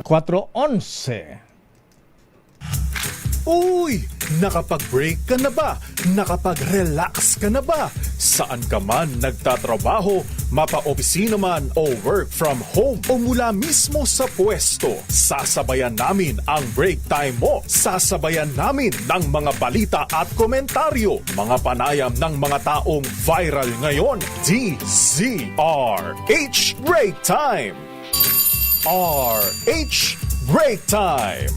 4:11. Uy! Nakapag-break ka na ba? Nakapag-relax ka na ba? Saan ka man nagtatrabaho, mapa-opisina man o work from home o mula mismo sa pwesto, sasabayan namin ang break time mo. Sasabayan namin ng mga balita at komentaryo, mga panayam ng mga taong viral ngayon. DZRH Break Time! RH Break Time!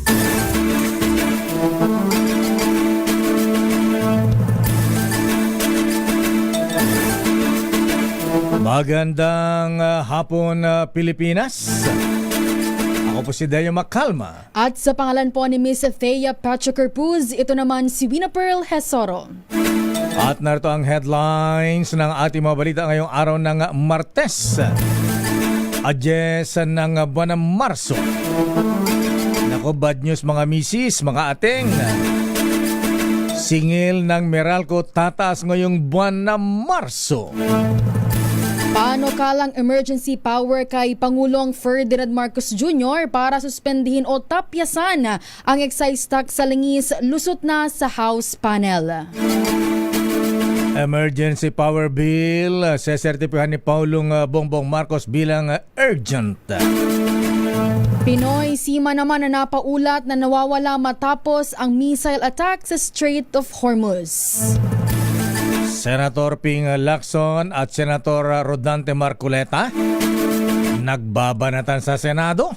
Magandang hapon, Pilipinas. Ako po si Deo Macalma. At sa pangalan po ni Miss Thea Patrick-Carpuz, ito naman si Wina Pearl Hesoro. At narito ang headlines ng ating mga balita ngayong araw ng Martes, Adyes ng buwan ng Marso. Nako, bad news mga misis, mga ating. Singil ng Meralco tataas ngayong buwan ng Marso. Panukalang emergency power kay Pangulong Ferdinand Marcos Jr. para suspendihin o tapyasan ang excise tax sa langis lusot na sa House panel. Emergency Power Bill sesertipihan ni Pangulong Bongbong Marcos bilang urgent. Pinoy Sima naman na napaulat na nawawala matapos ang missile attack sa Strait of Hormuz. Senator Ping Lacson at Senator Rodante Marcoleta nagbabanatan sa Senado.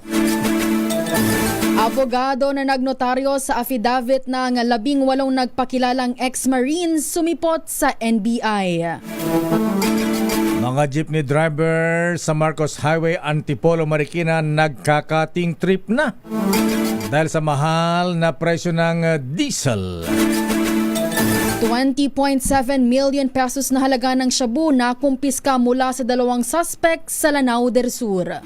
Abogado na nagnotaryo sa affidavit ng 18 nagpakilalang ex-Marines sumipot sa NBI. Mga jeepney driver sa Marcos Highway Antipolo Marikina nagkakating trip na dahil sa mahal na presyo ng diesel. 20.7 million pesos na halaga ng shabu na kumpiska mula sa 2 suspect sa Lanao del Sur.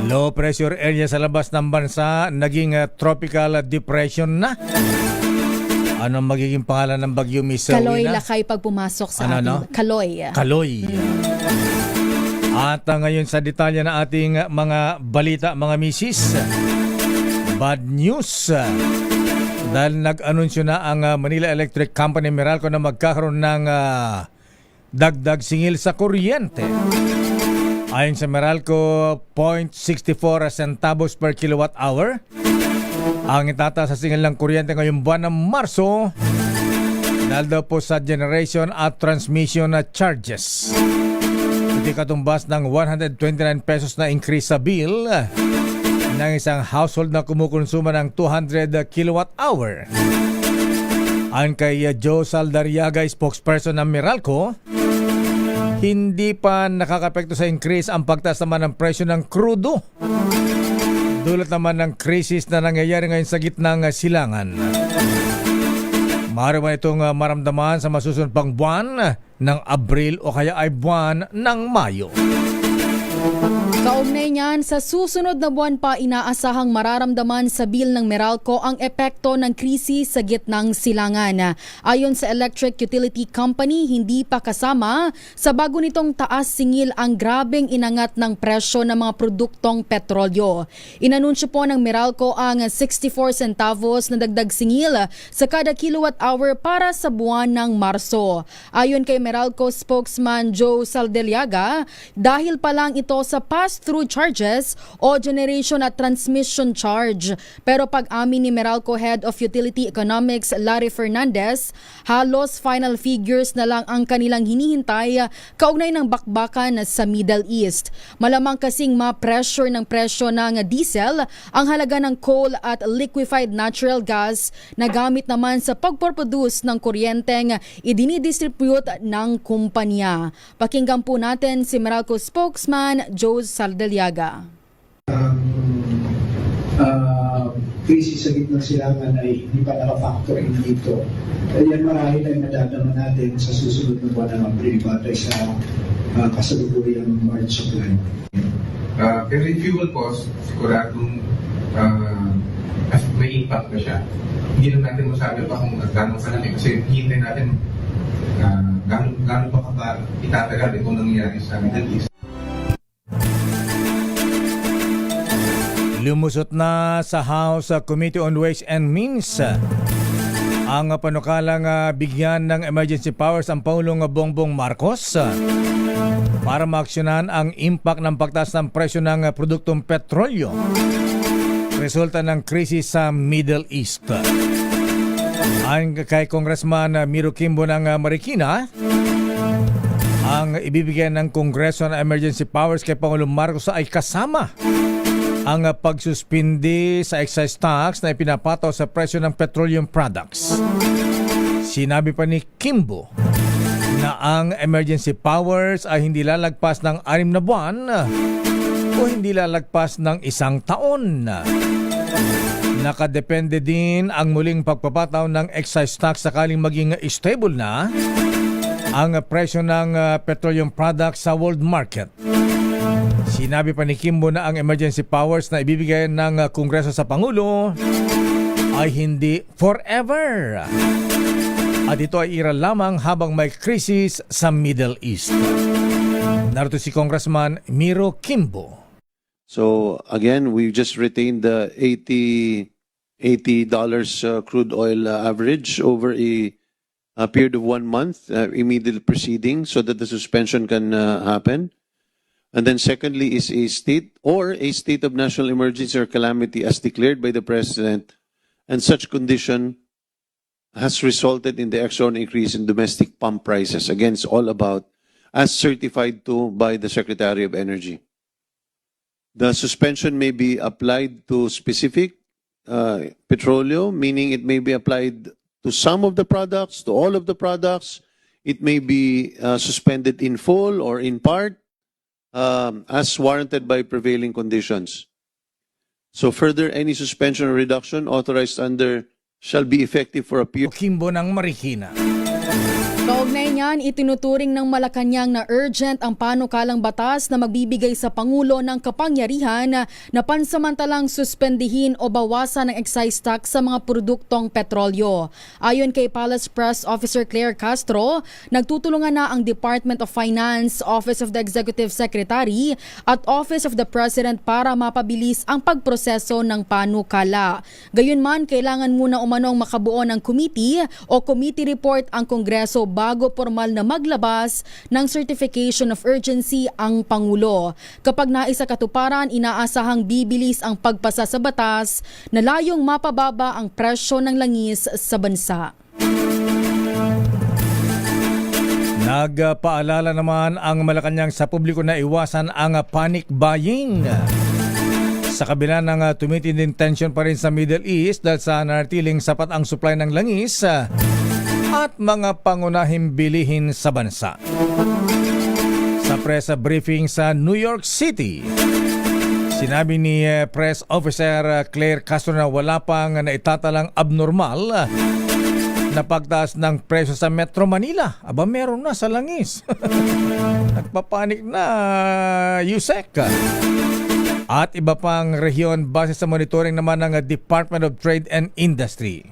Low pressure area sa labas ng bansa naging tropical depression na. Anong magiging pangalan ng bagyo, Miss Kaloy Wina? lakay pag pumasok sa ating no? Kaloy. Kaloy. At ngayon sa detalye na ating mga balita, mga misis. Bad news. Dahil nag-anunsyo na ang Manila Electric Company Meralco na magkakaroon ng dagdag singil sa kuryente. Ayon sa Meralco, 0.64 centavos per kilowatt hour ang itataas sa singil ng kuryente ngayong buwan ng Marso dahil daw po sa generation at transmission charges. Hindi katumbas ng 129 pesos na increase sa bill ng isang household na kumukonsuma ng 200 kilowatt hour. Ayon kay Joe Saldariaga, spokesperson ng Meralco, hindi pa nakakapekto sa increase ang pagtaas naman ng presyo ng krudo. Dulot naman ng krisis na nangyayari ngayon sa gitnang silangan. Maaari man itong maramdaman sa masusunod pang buwan ng Abril o kaya ay buwan ng Mayo. Kaugnay niyan, sa susunod na buwan pa inaasahang mararamdaman sa bill ng Meralco ang epekto ng krisis sa gitnang silangan. Ayon sa Electric Utility Company, hindi pa kasama sa bago nitong taas singil ang grabeng inangat ng presyo ng mga produktong petrolyo. Inanunsyo po ng Meralco ang 64 centavos na dagdag singil sa kada kilowatt hour para sa buwan ng Marso. Ayon kay Meralco spokesman Joe Saldariaga, dahil pa lang ito sa pass-through charges o generation at transmission charge. Pero pag-amin ni Meralco Head of Utility Economics Larry Fernandez, halos final figures na lang ang kanilang hinihintay kaugnay ng bakbakan sa Middle East. Malamang kasing ma-pressure ng presyo ng diesel ang halaga ng coal at liquefied natural gas na gamit naman sa pagproduce ng kuryenteng idinidistribute ng kumpanya. Pakinggan po natin si Meralco spokesman Joe Saldariaga. Krisis sa gitnang silangan ay hindi pa naka-factor in dito. Yan marahil ay madadama natin sa susunod na buwan ng Abril batay sa kasalukuyang March supply. Pero yung fuel cost, siguradong may impact na siya. Hindi na natin masabi pa kung gano'ng kalaki kasi hintay natin gano'n pa ba itatagal itong nangyayari sa Middle East. Lumusot na sa House Committee on Ways and Means ang panukalang bigyan ng emergency powers ang Pangulong Bongbong Marcos para maaksyonan ang impact ng pagtaas ng presyo ng produktong petrolyo resulta ng krisis sa Middle East. Ayon kay Congressman Miro Kimbo ng Marikina, ang ibibigay ng Kongreso ng emergency powers kay Pangulong Marcos ay kasama ang pagsuspindi sa excise tax na ipinapataw sa presyo ng petroleum products. Sinabi pa ni Kimbo na ang emergency powers ay hindi lalagpas ng 6 na buwan o hindi lalagpas ng 1 taon. Nakadepende din ang muling pagpapataw ng excise tax sakaling maging stable na ang presyo ng petroleum products sa world market. Sinabi pa ni Kimbo na ang emergency powers na ibibigay ng Kongreso sa Pangulo ay hindi forever. At ito ay iral lamang habang may krisis sa Middle East. Narito si Congressman Miro Kimbo. So again, we just retained the $80 crude oil average over a period of 1 month, immediately preceding, so that the suspension can happen. And then secondly is a state of national emergency or calamity as declared by the President, and such condition has resulted in the extraordinary increase in domestic pump prices. Again, it's all about as certified to by the Secretary of Energy. The suspension may be applied to specific petroleum, meaning it may be applied to some of the products, to all of the products. It may be suspended in full or in part, as warranted by prevailing conditions. So further, any suspension or reduction authorized under shall be effective for a period. Kimbo ng Marikina. Kaugnay niyan, itinuturing ng Malacanang na urgent ang panukalang batas na magbibigay sa Pangulo ng kapangyarihan na pansamantalang suspendihin o bawasan ng excise tax sa mga produktong petrolyo. Ayon kay Palace Press Officer Claire Castro, nagtutulungan na ang Department of Finance, Office of the Executive Secretary at Office of the President para mapabilis ang pagproseso ng panukala. Gayunman, kailangan muna umanong makabuo ng committee o committee report ang Kongreso bago formal na maglabas ng certification of urgency ang Pangulo. Kapag naisa katuparan, inaasahang bibilis ang pagpasa sa batas na layong mapababa ang presyo ng langis sa bansa. Nagpaalala naman ang Malacanang sa publiko na iwasan ang panic buying. Sa kabila ng tumitinding tension pa rin sa Middle East dahil sa nanatiling sapat ang supply ng langis at mga pangunahing bilihin sa bansa. Sa press briefing sa New York City, sinabi ni Press Officer Claire Castro na wala pang naitatalang abnormal na pagtaas ng presyo sa Metro Manila. Aba, meron na sa langis. Nagpapanik na, Yusek. At iba pang rehiyon base sa monitoring naman ng Department of Trade and Industry.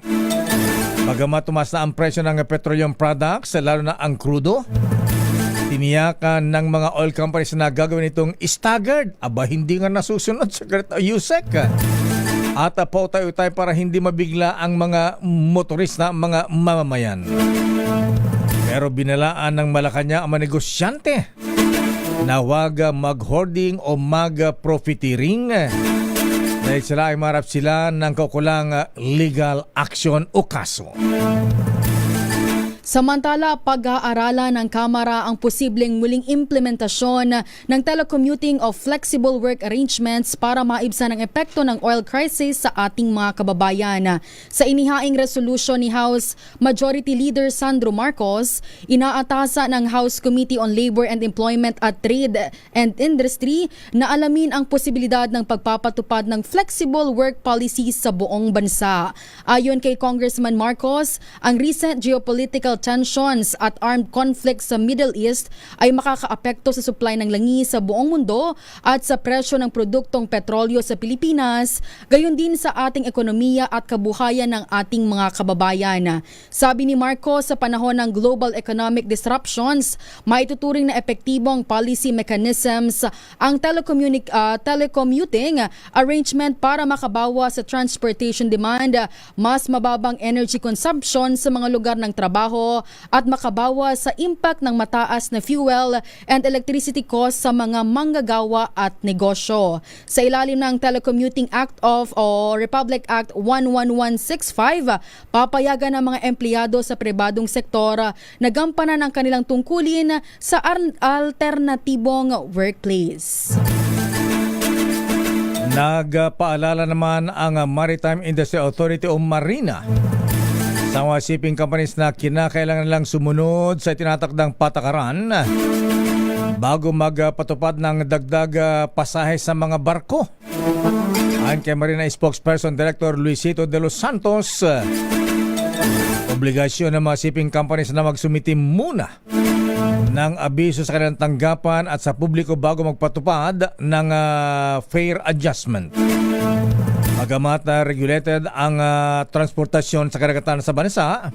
Bagamat tumaas na ang presyo ng petroleum products, lalo na ang krudo, tiniyakan ng mga oil companies na gagawin itong staggered. Aba, hindi nga nasusunod, Secretary Yusek. At pautay-utay para hindi mabigla ang mga motorista, mga mamamayan. Pero binalaan ng Malacanang ang mga negosyante na huwag mag-hoarding o mag-profiteering dahil sila ay marap sila ng kaukulang legal action o kaso. Samantala, pag-aaralan ng Kamara ang posibleng muling implementasyon ng telecommuting o flexible work arrangements para maibsan ang epekto ng oil crisis sa ating mga kababayan. Sa inihaing resolusyon ni House Majority Leader Sandro Marcos, inaatasa ng House Committee on Labor and Employment at Trade and Industry na alamin ang posibilidad ng pagpapatupad ng flexible work policies sa buong bansa. Ayon kay Congressman Marcos, ang recent geopolitical regional tensions at armed conflicts sa Middle East ay makakaapekto sa supply ng langis sa buong mundo at sa presyo ng produktong petrolyo sa Pilipinas, gayon din sa ating ekonomiya at kabuhayan ng ating mga kababayan. Sabi ni Marcos, sa panahon ng global economic disruptions, maituturing na epektibong policy mechanisms ang telecommuting arrangement para makabawa sa transportation demand, mas mababang energy consumption sa mga lugar ng trabaho at makabawa sa impact ng mataas na fuel and electricity costs sa mga manggagawa at negosyo. Sa ilalim ng Telecommuting Act o Republic Act 11165, papayagan ng mga empleyado sa pribadong sektor na gampanan ang kanilang tungkulin sa alternatibong workplace. Nagpaalala naman ang Maritime Industry Authority o Marina sa mga shipping companies na kinakailangan lang sumunod sa tinatakdang patakaran bago magpatupad ng dagdag pasahe sa mga barko. Ayon kay Marina Spokesperson Director Luisito de los Santos, obligasyon ng mga shipping companies na magsumiti muna ng abiso sa kanilang tanggapan at sa publiko bago magpatupad ng fare adjustment. Bagamat regulated ang transportasyon sa karagatan sa bansa,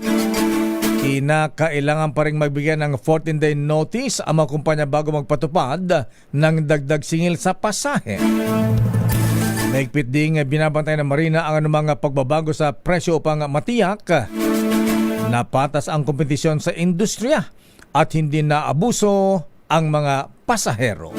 kinakailangan pa rin magbigay ng 14-day notice ang mga kumpanya bago magpatupad ng dagdag singil sa pasahe. Mahigpit ding binabantay ng Marina ang anumang pagbabago sa presyo upang matiyak na patas ang kompetisyon sa industriya at hindi na abuso ang mga pasahero.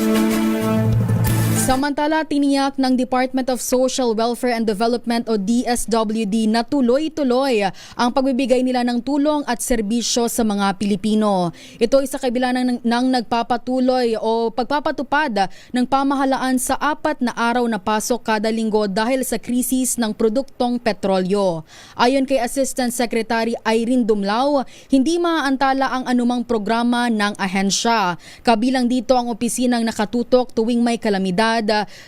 Samantala, tiniyak ng Department of Social Welfare and Development o DSWD na tuloy-tuloy ang pagbibigay nila ng tulong at serbisyo sa mga Pilipino. Ito ay sa kabila ng nagpapatuloy o pagpapatupad ng pamahalaan sa 4 na araw na pasok kada linggo dahil sa krisis ng produktong petrolyo. Ayon kay Assistant Secretary Irene Dumlao, hindi maaantala ang anumang programa ng ahensya. Kabilang dito ang opisinang nakatutok tuwing may kalamidad,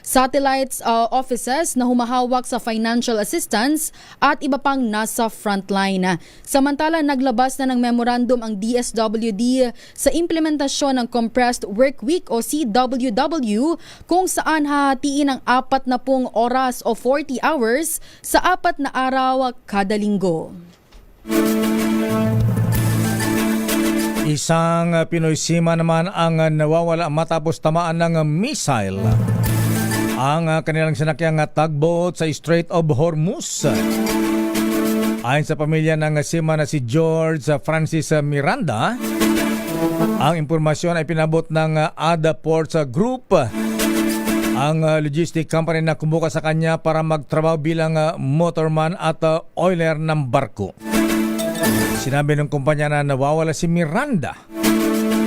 satellites offices na humahawak sa financial assistance at iba pang nasa frontline. Samantala, naglabas na ng memorandum ang DSWD sa implementasyon ng Compressed Work Week o CWW kung saan hahatiin ang 40 oras o 40 hours sa 4 na araw kada linggo. Isang Pinoy seaman naman ang nawawala matapos tamaan ng missile ang kanilang sinakyang tugboat sa Strait of Hormuz. Ayon sa pamilya ng seaman na si George Francis Miranda, ang impormasyon ay pinabot ng ADA Ports Group, ang logistic company na kumuha sa kanya para magtrabaho bilang motorman at oiler ng barko. Sinabi ng kumpanya na nawawala si Miranda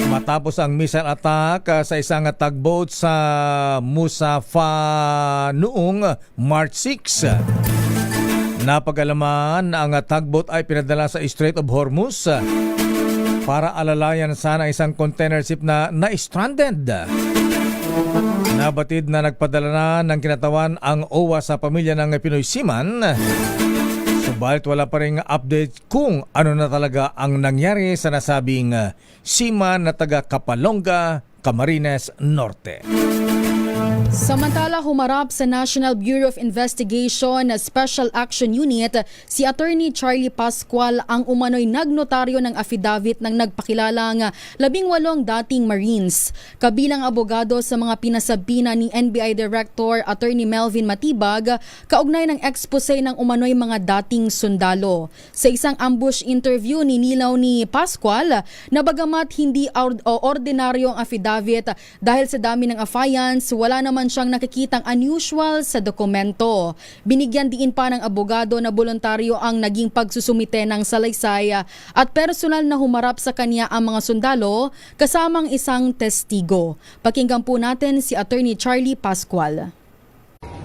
matapos ang missile attack sa isang tugboat sa Musafa noong March 6. Napag-alaman na ang tugboat ay pinadala sa Strait of Hormuz para alalayan sana isang container ship na na-stranded. Nabatid na nagpadala na ng kinatawan ang OWA sa pamilya ng Pinoy seaman. Subalit wala pa ring update kung ano na talaga ang nangyari sa nasabing seaman na taga Kapalonga, Camarines Norte. Samantala, humarap sa National Bureau of Investigation Special Action Unit si Attorney Charlie Pascual ang umano'y nagnotaryo ng affidavit ng nagpakilalang 18 dating Marines. Kabilang abogado sa mga pinasabina ni NBI Director Attorney Melvin Matibag kaugnay ng expose ng umano'y mga dating sundalo. Sa isang ambush interview, ninilaw ni Pascual na bagamat hindi ordinaryo ang affidavit dahil sa dami ng affiance, wala naman siyang nakikitang unusual sa dokumento. Binigyan diin pa ng abogado na voluntaryo ang naging pagsusumite ng salaysay at personal na humarap sa kanya ang mga sundalo kasamang isang testigo. Pakinggan po natin si Attorney Charlie Pascual.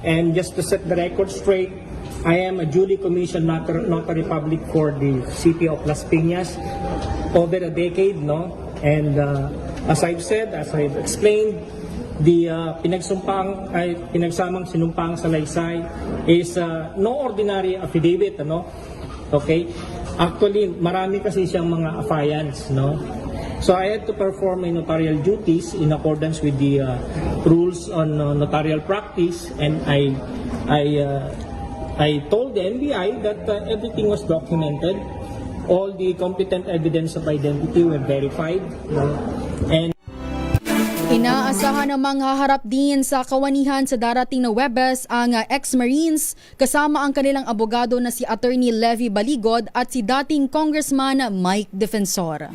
And just to set the record straight, I am a duly commissioned notary public for the city of Las Piñas over a decade, no? And as I've said, as I've explained, the pinagsamang sinumpang salaysay is no ordinary affidavit, ano? Okay? Actually, marami kasi siyang mga affiance, no? So I had to perform my notarial duties in accordance with the rules on notarial practice, and I told the NBI that everything was documented. All the competent evidence of identity were verified, no? And Inaasahan namang haharap din sa kawanihan sa darating na Webes ang ex-Marines kasama ang kanilang abogado na si Attorney Levy Baligod at si dating Congressman Mike Defensor.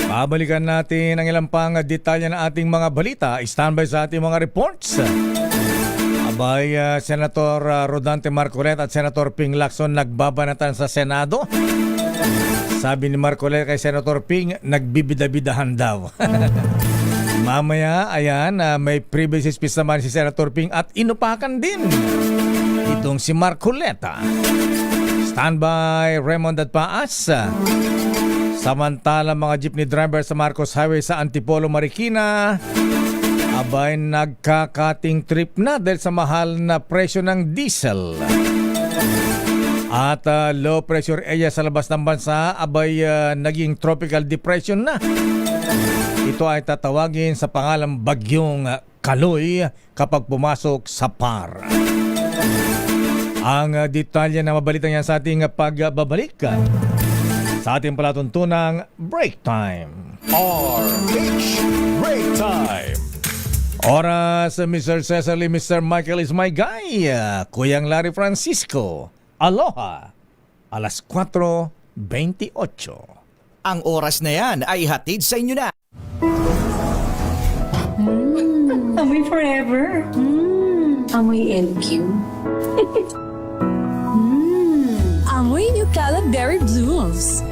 Babalikan natin ang ilang pang detalye ng ating mga balita. Standby sa ating mga reports. Abay, Senator Rodante Marcolet at Senator Ping Lacson nagbabanatan sa Senado. Sabi ni Marcolet kay Senator Ping, nagbibida-bidahan daw. Mamaya, ayan, may privacy space naman si Senator Ping at inupakan din itong si Marcoleta. Standby, Raymond at Paas. Samantala, mga jeepney driver sa Marcos Highway sa Antipolo, Marikina, abay nagkakating trip na dahil sa mahal na presyo ng diesel. At low pressure area sa labas ng bansa, abay naging tropical depression na. Ito ay tatawagin sa pangalang Bagyong Kaloy kapag pumasok sa PAR. Ang detalye na mabalitan yan sa ating pagbabalik sa ating palatuntunang Break Time. RH Break Time. Oras, Mr. Cecily, Mr. Michael is my guy. Kuyang Larry Francisco. Aloha. Alas 4:28. Ang oras na yan ay hatid sa inyo na. Amoy forever. Amoy LQ. Amoy New Calaberry Blooms.